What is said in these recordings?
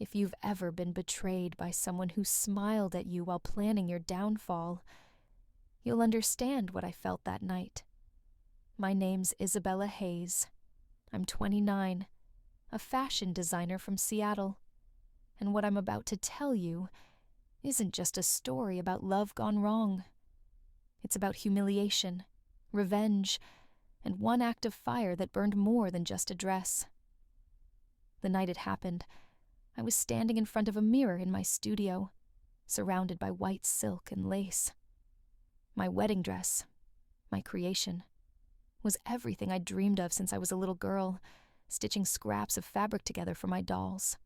If you've ever been betrayed by someone who smiled at you while planning your downfall, you'll understand what I felt that night. My name's Isabella Hayes. I'm 29, a fashion designer from Seattle, and what I'm about to tell you isn't just a story about love gone wrong. It's about humiliation, revenge, and one act of fire that burned more than just a dress. The night it happened, I was standing in front of a mirror in my studio, surrounded by white silk and lace. My wedding dress, my creation, was everything I'd dreamed of since I was a little girl, stitching scraps of fabric together for my dolls.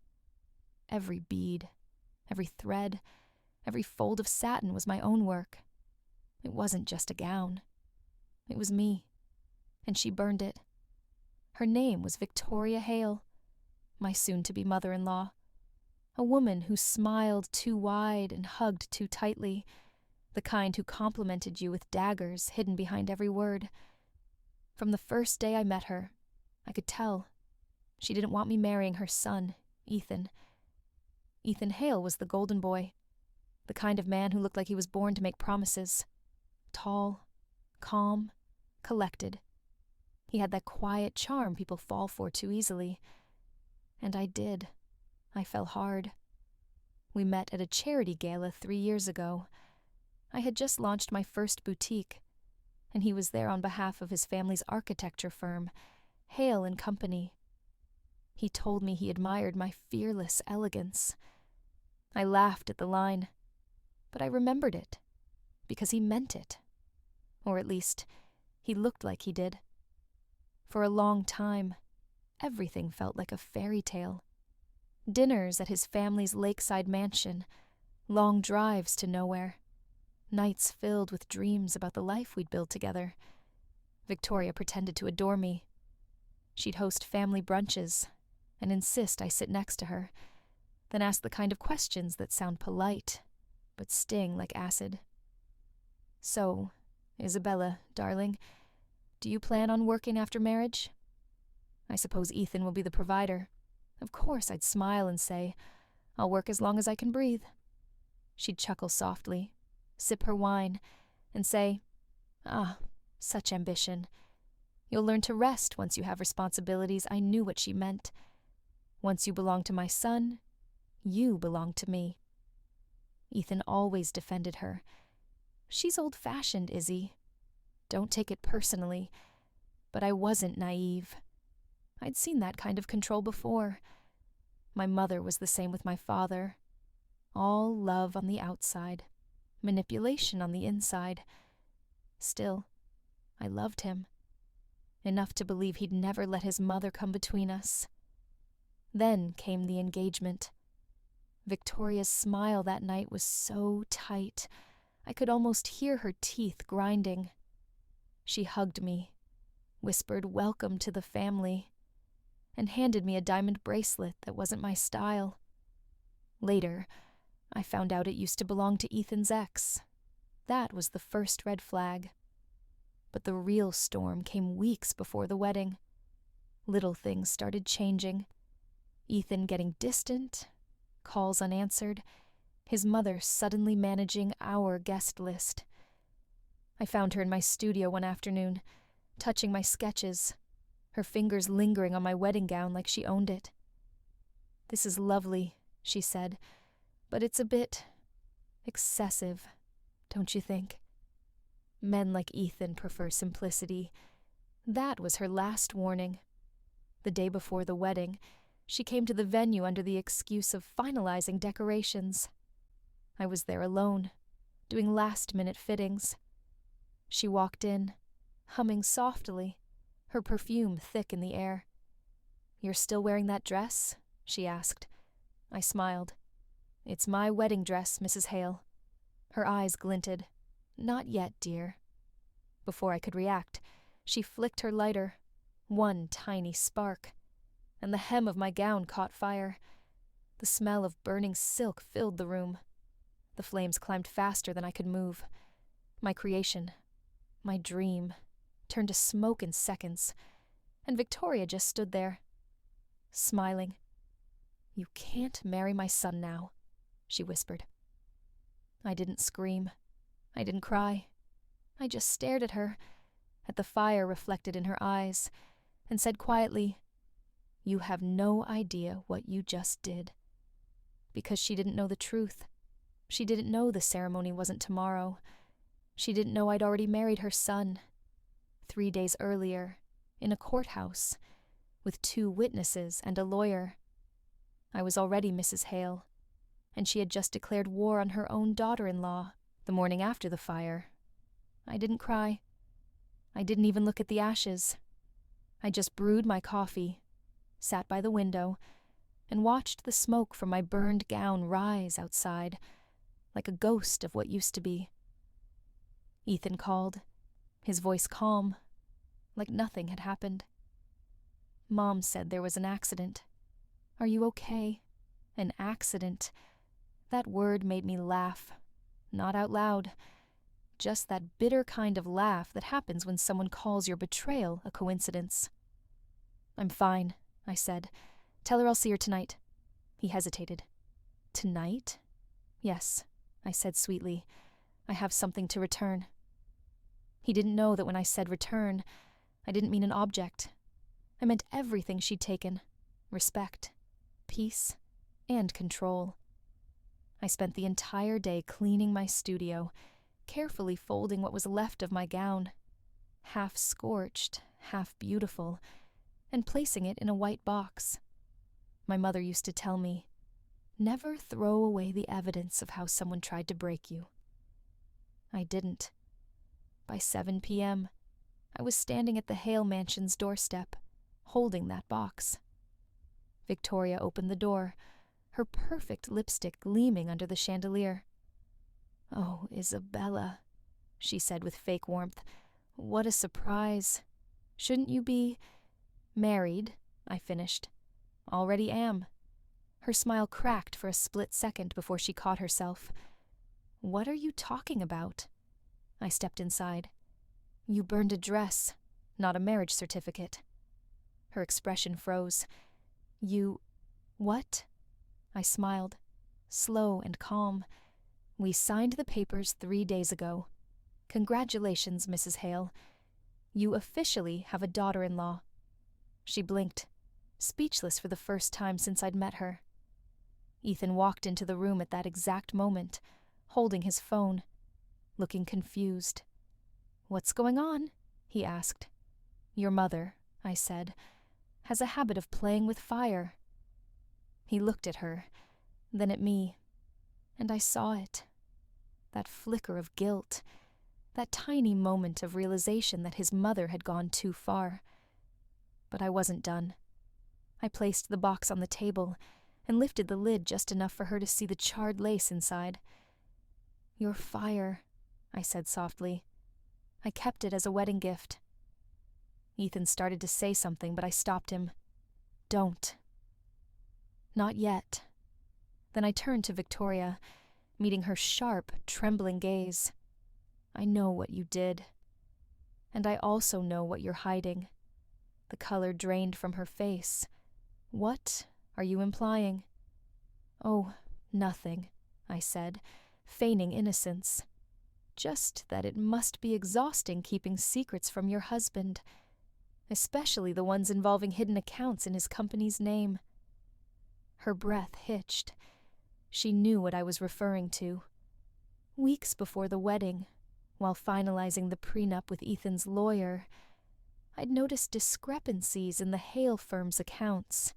Every bead, every thread, every fold of satin was my own work. It wasn't just a gown. It was me, and she burned it. Her name was Victoria Hale, my soon-to-be mother-in-law, a woman who smiled too wide and hugged too tightly, the kind who complimented you with daggers hidden behind every word. From the first day I met her, I could tell. She didn't want me marrying her son, Ethan. Ethan Hale was the golden boy, the kind of man who looked like he was born to make promises. Tall, calm, collected. He had that quiet charm people fall for too easily. And I did. I fell hard. We met at a charity gala 3 years ago. I had just launched my first boutique, and he was there on behalf of his family's architecture firm, Hale and Company. He told me he admired my fearless elegance. I laughed at the line, but I remembered it, because he meant it. Or at least, he looked like he did. For a long time, everything felt like a fairy tale. Dinners at his family's lakeside mansion, long drives to nowhere, nights filled with dreams about the life we'd build together. Victoria pretended to adore me. She'd host family brunches and insist I sit next to her, then ask the kind of questions that sound polite but sting like acid. So, Isabella, darling, do you plan on working after marriage? I suppose Ethan will be the provider. Of course I'd smile and say, I'll work as long as I can breathe. She'd chuckle softly, sip her wine, and say, such ambition. You'll learn to rest once you have responsibilities. I knew what she meant. Once you belong to my son, you belong to me. Ethan always defended her. She's old-fashioned, Izzy. Don't take it personally, but I wasn't naive. I'd seen that kind of control before. My mother was the same with my father. All love on the outside, manipulation on the inside. Still, I loved him. Enough to believe he'd never let his mother come between us. Then came the engagement. Victoria's smile that night was so tight, I could almost hear her teeth grinding. She hugged me, whispered welcome to the family, and handed me a diamond bracelet that wasn't my style. Later, I found out it used to belong to Ethan's ex. That was the first red flag. But the real storm came weeks before the wedding. Little things started changing. Ethan getting distant, calls unanswered, his mother suddenly managing our guest list. I found her in my studio one afternoon, touching my sketches, her fingers lingering on my wedding gown like she owned it. "This is lovely," she said, "but it's a bit excessive, don't you think? Men like Ethan prefer simplicity." That was her last warning. The day before the wedding, she came to the venue under the excuse of finalizing decorations. I was there alone, doing last-minute fittings. She walked in, humming softly, her perfume thick in the air. "You're still wearing that dress?" she asked. I smiled. "It's my wedding dress, Mrs. Hale." Her eyes glinted. "Not yet, dear." Before I could react, she flicked her lighter, one tiny spark, and the hem of my gown caught fire. The smell of burning silk filled the room. The flames climbed faster than I could move. My creation, my dream, turned to smoke in seconds, and Victoria just stood there, smiling. "You can't marry my son now," she whispered. I didn't scream. I didn't cry. I just stared at her, at the fire reflected in her eyes, and said quietly, "You have no idea what you just did." Because she didn't know the truth. She didn't know the ceremony wasn't tomorrow. She didn't know I'd already married her son. 3 days earlier, in a courthouse, with 2 witnesses and a lawyer. I was already Mrs. Hale, and she had just declared war on her own daughter-in-law the morning after the fire. I didn't cry. I didn't even look at the ashes. I just brewed my coffee, sat by the window, and watched the smoke from my burned gown rise outside, like a ghost of what used to be. Ethan called, his voice calm, like nothing had happened. Mom said there was an accident. Are you okay? An accident. That word made me laugh. Not out loud. Just that bitter kind of laugh that happens when someone calls your betrayal a coincidence. "I'm fine," I said. "Tell her I'll see her tonight." He hesitated. "Tonight?" "Yes," I said sweetly. "I have something to return." He didn't know that when I said return, I didn't mean an object. I meant everything she'd taken. Respect, peace, and control. I spent the entire day cleaning my studio, carefully folding what was left of my gown, half scorched, half beautiful, and placing it in a white box. My mother used to tell me, "Never throw away the evidence of how someone tried to break you." I didn't. By 7 p.m., I was standing at the Hale mansion's doorstep, holding that box. Victoria opened the door, her perfect lipstick gleaming under the chandelier. "Oh, Isabella," she said with fake warmth. "What a surprise. Shouldn't you be—" "Married," I finished. "Already am." Her smile cracked for a split second before she caught herself. "What are you talking about?" I stepped inside. "You burned a dress, not a marriage certificate." Her expression froze. "You... what?" I smiled, slow and calm. "We signed the papers 3 days ago. Congratulations, Mrs. Hale. You officially have a daughter-in-law." She blinked, speechless for the first time since I'd met her. Ethan walked into the room at that exact moment, holding his phone, looking confused. "What's going on?" he asked. "Your mother," I said, "has a habit of playing with fire." He looked at her, then at me, and I saw it. That flicker of guilt, that tiny moment of realization that his mother had gone too far. But I wasn't done. I placed the box on the table and lifted the lid just enough for her to see the charred lace inside. "Your fire," I said softly. "I kept it as a wedding gift." Ethan started to say something, but I stopped him. "Don't." "Not yet." Then I turned to Victoria, meeting her sharp, trembling gaze. "I know what you did. And I also know what you're hiding." The color drained from her face. "What are you implying?" "Oh, nothing," I said, feigning innocence. "Just that it must be exhausting keeping secrets from your husband, especially the ones involving hidden accounts in his company's name." Her breath hitched. She knew what I was referring to. Weeks before the wedding, while finalizing the prenup with Ethan's lawyer, I'd noticed discrepancies in the Hale firm's accounts,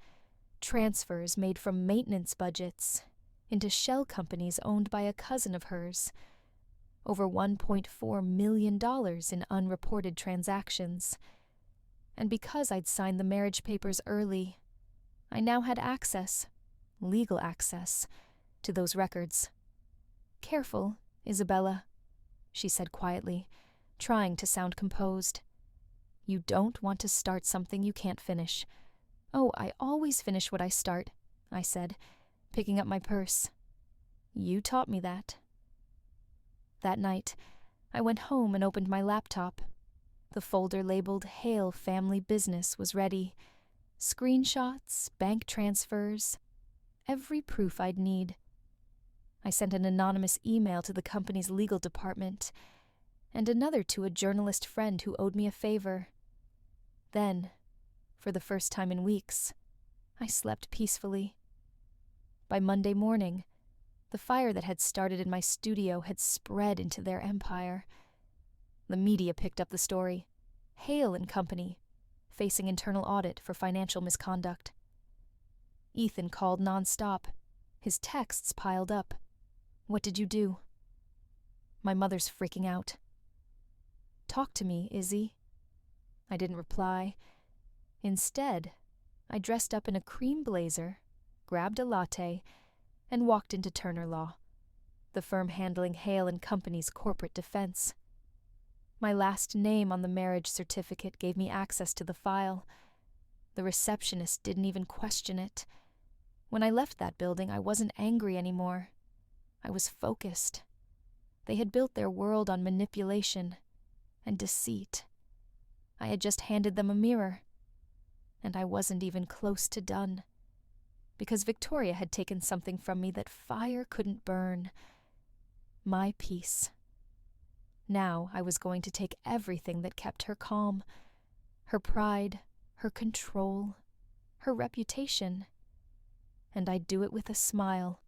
transfers made from maintenance budgets into shell companies owned by a cousin of hers, over $1.4 million in unreported transactions. And because I'd signed the marriage papers early, I now had access, legal access, to those records. "Careful, Isabella," she said quietly, trying to sound composed. "You don't want to start something you can't finish." "Oh, I always finish what I start," I said, picking up my purse. "You taught me that." That night, I went home and opened my laptop. The folder labeled Hale Family Business was ready. Screenshots, bank transfers, every proof I'd need. I sent an anonymous email to the company's legal department, and another to a journalist friend who owed me a favor. Then, for the first time in weeks, I slept peacefully. By Monday morning, the fire that had started in my studio had spread into their empire. The media picked up the story. Hale and Company, facing internal audit for financial misconduct. Ethan called nonstop. His texts piled up. What did you do? My mother's freaking out. Talk to me, Izzy. I didn't reply. Instead, I dressed up in a cream blazer, grabbed a latte, and walked into Turner Law, the firm handling Hale and Company's corporate defense. My last name on the marriage certificate gave me access to the file. The receptionist didn't even question it. When I left that building, I wasn't angry anymore. I was focused. They had built their world on manipulation and deceit. I had just handed them a mirror, and I wasn't even close to done, because Victoria had taken something from me that fire couldn't burn. My peace. Now I was going to take everything that kept her calm, her pride, her control, her reputation, and I'd do it with a smile.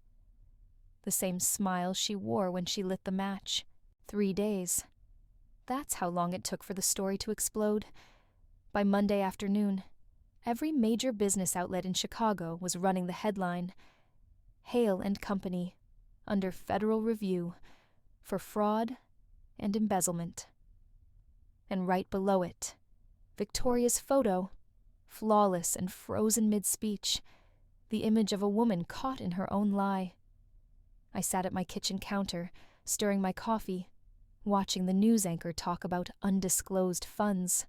The same smile she wore when she lit the match. 3 days. That's how long it took for the story to explode. By Monday afternoon, every major business outlet in Chicago was running the headline, Hale and Company, under federal review, for fraud and embezzlement. And right below it, Victoria's photo, flawless and frozen mid-speech, the image of a woman caught in her own lie. I sat at my kitchen counter, stirring my coffee, watching the news anchor talk about undisclosed funds,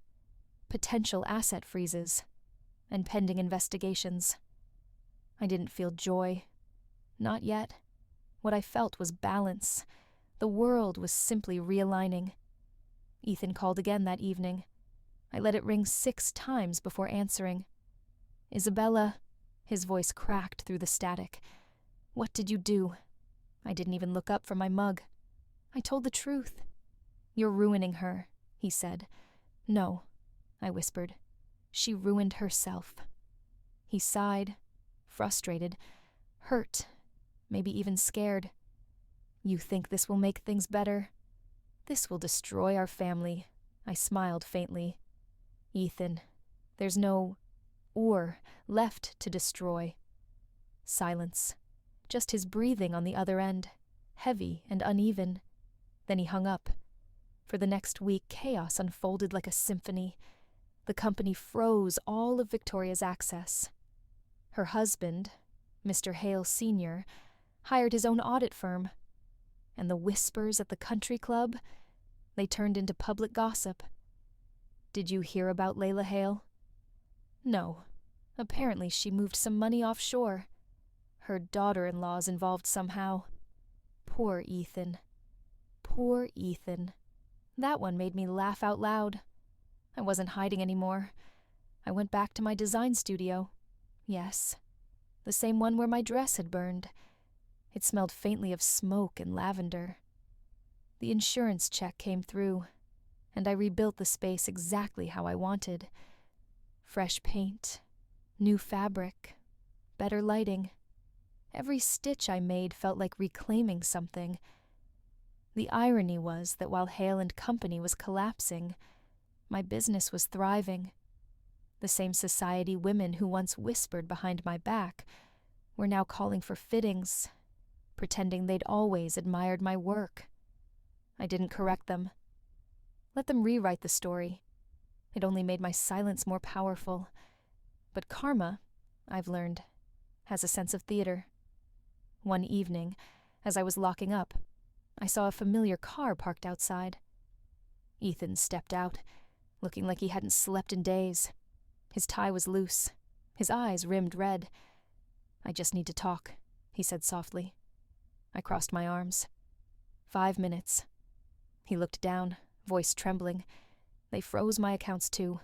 potential asset freezes, and pending investigations. I didn't feel joy. Not yet. What I felt was balance. The world was simply realigning. Ethan called again that evening. I let it ring 6 times before answering. Isabella, his voice cracked through the static. What did you do? I didn't even look up from my mug. I told the truth. You're ruining her, he said. No, I whispered. She ruined herself. He sighed, frustrated, hurt, maybe even scared. You think this will make things better? This will destroy our family. I smiled faintly. Ethan, there's no or left to destroy. Silence. Just his breathing on the other end, heavy and uneven. Then he hung up. For the next week, chaos unfolded like a symphony. The company froze all of Victoria's access. Her husband, Mr. Hale Sr., hired his own audit firm. And the whispers at the country club, they turned into public gossip. Did you hear about Layla Hale? No. Apparently she moved some money offshore. Her daughter-in-law's involved somehow. Poor Ethan. Poor Ethan. That one made me laugh out loud. I wasn't hiding anymore. I went back to my design studio. Yes, the same one where my dress had burned. It smelled faintly of smoke and lavender. The insurance check came through, and I rebuilt the space exactly how I wanted. Fresh paint, new fabric, better lighting. Every stitch I made felt like reclaiming something. The irony was that while Hale and Company was collapsing, my business was thriving. The same society women who once whispered behind my back were now calling for fittings, pretending they'd always admired my work. I didn't correct them. Let them rewrite the story. It only made my silence more powerful. But karma, I've learned, has a sense of theater. One evening, as I was locking up, I saw a familiar car parked outside. Ethan stepped out, looking like he hadn't slept in days. His tie was loose, his eyes rimmed red. I just need to talk, he said softly. I crossed my arms. 5 minutes. He looked down, voice trembling. They froze my accounts too.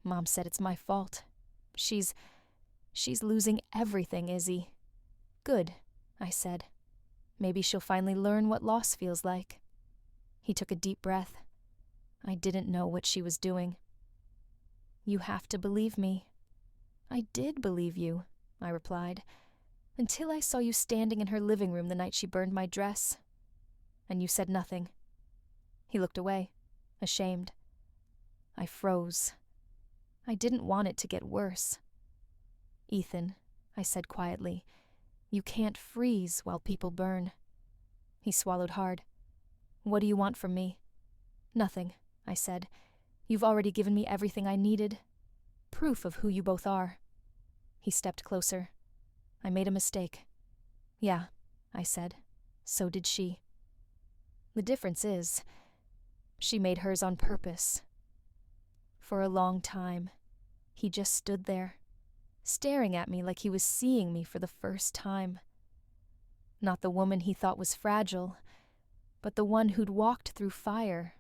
Mom said it's my fault. She's losing everything, Izzy. Good, I said. Maybe she'll finally learn what loss feels like. He took a deep breath. I didn't know what she was doing. You have to believe me. I did believe you, I replied, until I saw you standing in her living room the night she burned my dress. And you said nothing. He looked away, ashamed. I froze. I didn't want it to get worse. Ethan, I said quietly, you can't freeze while people burn. He swallowed hard. What do you want from me? Nothing, I said. You've already given me everything I needed. Proof of who you both are. He stepped closer. I made a mistake. Yeah, I said. So did she. The difference is, she made hers on purpose. For a long time, he just stood there, staring at me like he was seeing me for the first time. Not the woman he thought was fragile, but the one who'd walked through fire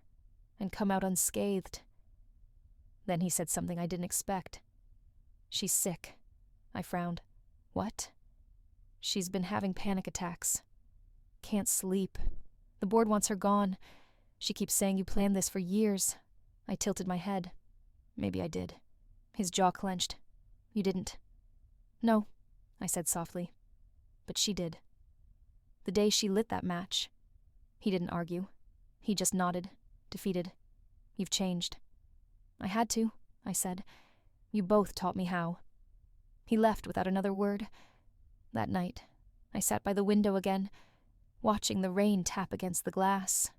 and come out unscathed. Then he said something I didn't expect. She's sick. I frowned. What? She's been having panic attacks. Can't sleep. The board wants her gone. She keeps saying you planned this for years. I tilted my head. Maybe I did. His jaw clenched. You didn't. No, I said softly. But she did. The day she lit that match. He didn't argue. He just nodded, defeated. You've changed. I had to, I said. You both taught me how. He left without another word. That night, I sat by the window again, watching the rain tap against the glass.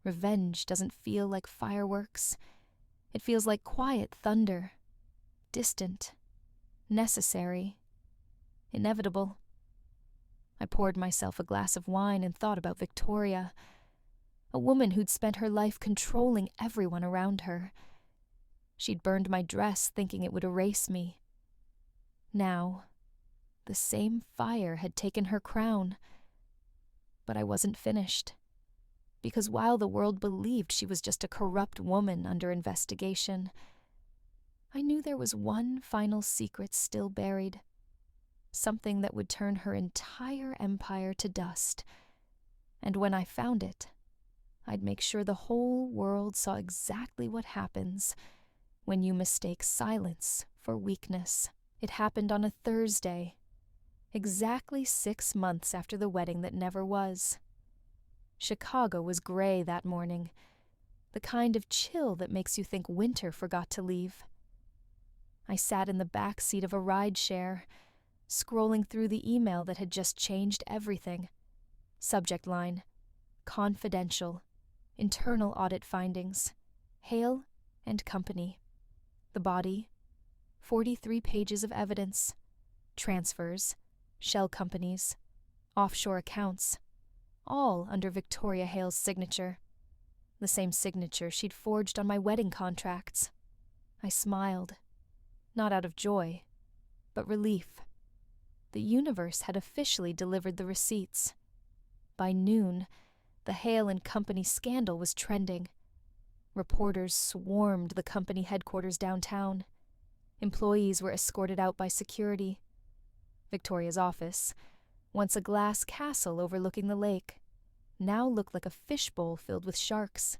Revenge doesn't feel like fireworks. It feels like quiet thunder. Distant. Necessary. Inevitable. I poured myself a glass of wine and thought about Victoria, a woman who'd spent her life controlling everyone around her. She'd burned my dress thinking it would erase me. Now, the same fire had taken her crown. But I wasn't finished. Because while the world believed she was just a corrupt woman under investigation, I knew there was one final secret still buried. Something that would turn her entire empire to dust. And when I found it, I'd make sure the whole world saw exactly what happens when you mistake silence for weakness. It happened on a Thursday, exactly 6 months after the wedding that never was. Chicago was gray that morning, the kind of chill that makes you think winter forgot to leave. I sat in the back seat of a rideshare, scrolling through the email that had just changed everything. Subject line, confidential, internal audit findings, Hale and Company. The body, 43 pages of evidence, transfers, shell companies, offshore accounts, all under Victoria Hale's signature, the same signature she'd forged on my wedding contracts. I smiled, not out of joy, but relief. The universe had officially delivered the receipts. By noon, the Hale and Company scandal was trending. Reporters swarmed the company headquarters downtown. Employees were escorted out by security. Victoria's office, once a glass castle overlooking the lake, now looked like a fishbowl filled with sharks.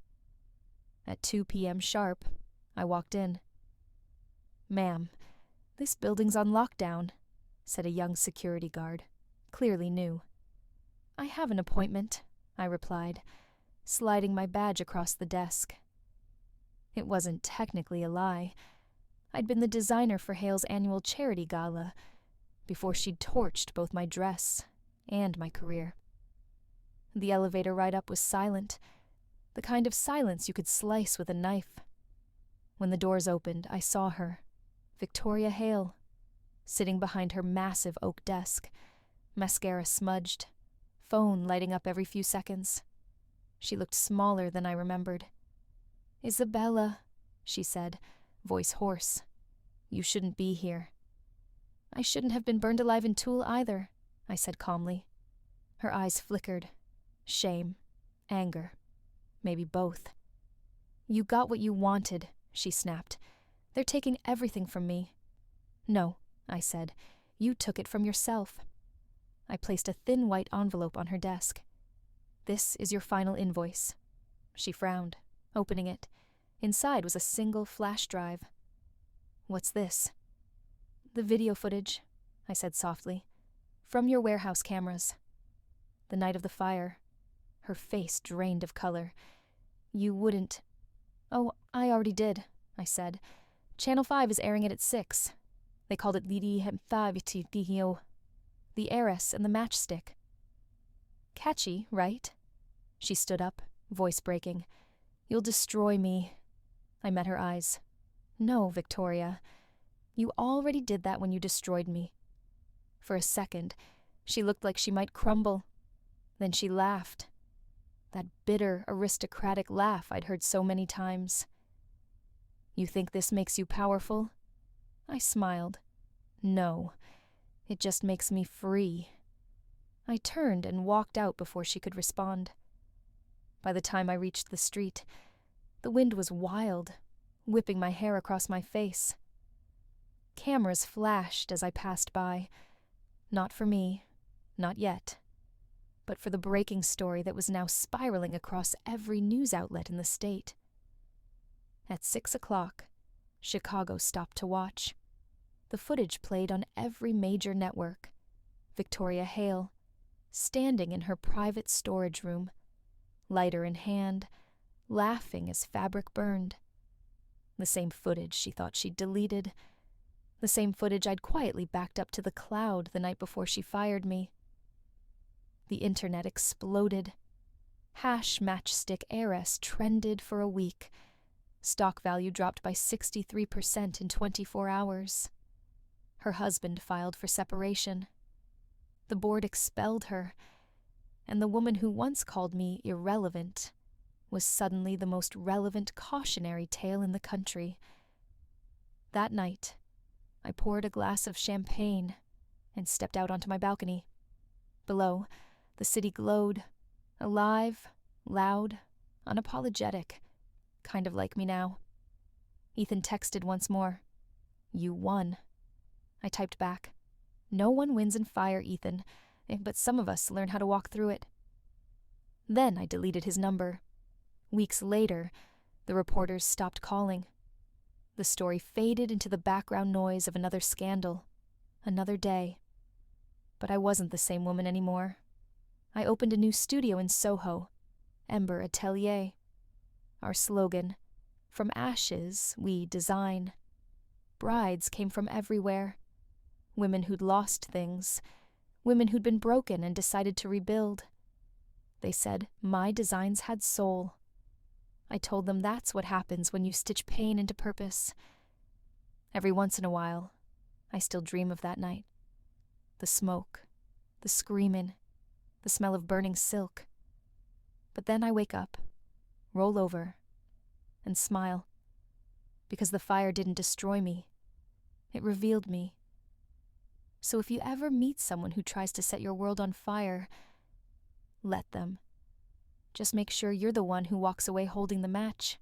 At 2 p.m. sharp, I walked in. "Ma'am, this building's on lockdown," said a young security guard, clearly new. "I have an appointment," I replied, sliding my badge across the desk. It wasn't technically a lie. I'd been the designer for Hale's annual charity gala, before she'd torched both my dress and my career. The elevator ride up was silent, the kind of silence you could slice with a knife. When the doors opened, I saw her, Victoria Hale, sitting behind her massive oak desk, mascara smudged, phone lighting up every few seconds. She looked smaller than I remembered. "Isabella," she said, voice hoarse. "You shouldn't be here." "I shouldn't have been burned alive in Toul either," I said calmly. Her eyes flickered. Shame. Anger. Maybe both. "You got what you wanted," she snapped. "They're taking everything from me." "No," I said. "You took it from yourself." I placed a thin white envelope on her desk. "This is your final invoice." She frowned, opening it. Inside was a single flash drive. "What's this?" "The video footage," I said softly. "From your warehouse cameras. The night of the fire." Her face drained of color. "You wouldn't—" "Oh, I already did," I said. "Channel 5 is airing it at 6. They called it the Heiress and the Matchstick." "Catchy, right?" She stood up, voice breaking. "You'll destroy me." I met her eyes. "No, Victoria. You already did that when you destroyed me." For a second, she looked like she might crumble. Then she laughed. That bitter, aristocratic laugh I'd heard so many times. "You think this makes you powerful?" I smiled. "No, it just makes me free." I turned and walked out before she could respond. By the time I reached the street, the wind was wild, whipping my hair across my face. Cameras flashed as I passed by. Not for me, not yet, but for the breaking story that was now spiraling across every news outlet in the state. At 6 o'clock, Chicago stopped to watch. The footage played on every major network. Victoria Hale, standing in her private storage room, lighter in hand, laughing as fabric burned. The same footage she thought she'd deleted. The same footage I'd quietly backed up to the cloud the night before she fired me. The internet exploded. #Matchstick Heiress trended for a week. Stock value dropped by 63% in 24 hours. Her husband filed for separation. The board expelled her, and the woman who once called me irrelevant was suddenly the most relevant cautionary tale in the country. That night, I poured a glass of champagne and stepped out onto my balcony. Below, the city glowed, alive, loud, unapologetic, kind of like me now. Ethan texted once more. "You won." I typed back. "No one wins in fire, Ethan, but some of us learn how to walk through it." Then I deleted his number. Weeks later, the reporters stopped calling. The story faded into the background noise of another scandal, another day. But I wasn't the same woman anymore. I opened a new studio in Soho, Ember Atelier. Our slogan, "From ashes, we design." Brides came from everywhere. Women who'd lost things, women who'd been broken and decided to rebuild. They said my designs had soul. I told them that's what happens when you stitch pain into purpose. Every once in a while, I still dream of that night. The smoke, the screaming, the smell of burning silk. But then I wake up, roll over, and smile. Because the fire didn't destroy me. It revealed me. So if you ever meet someone who tries to set your world on fire, let them. Just make sure you're the one who walks away holding the match.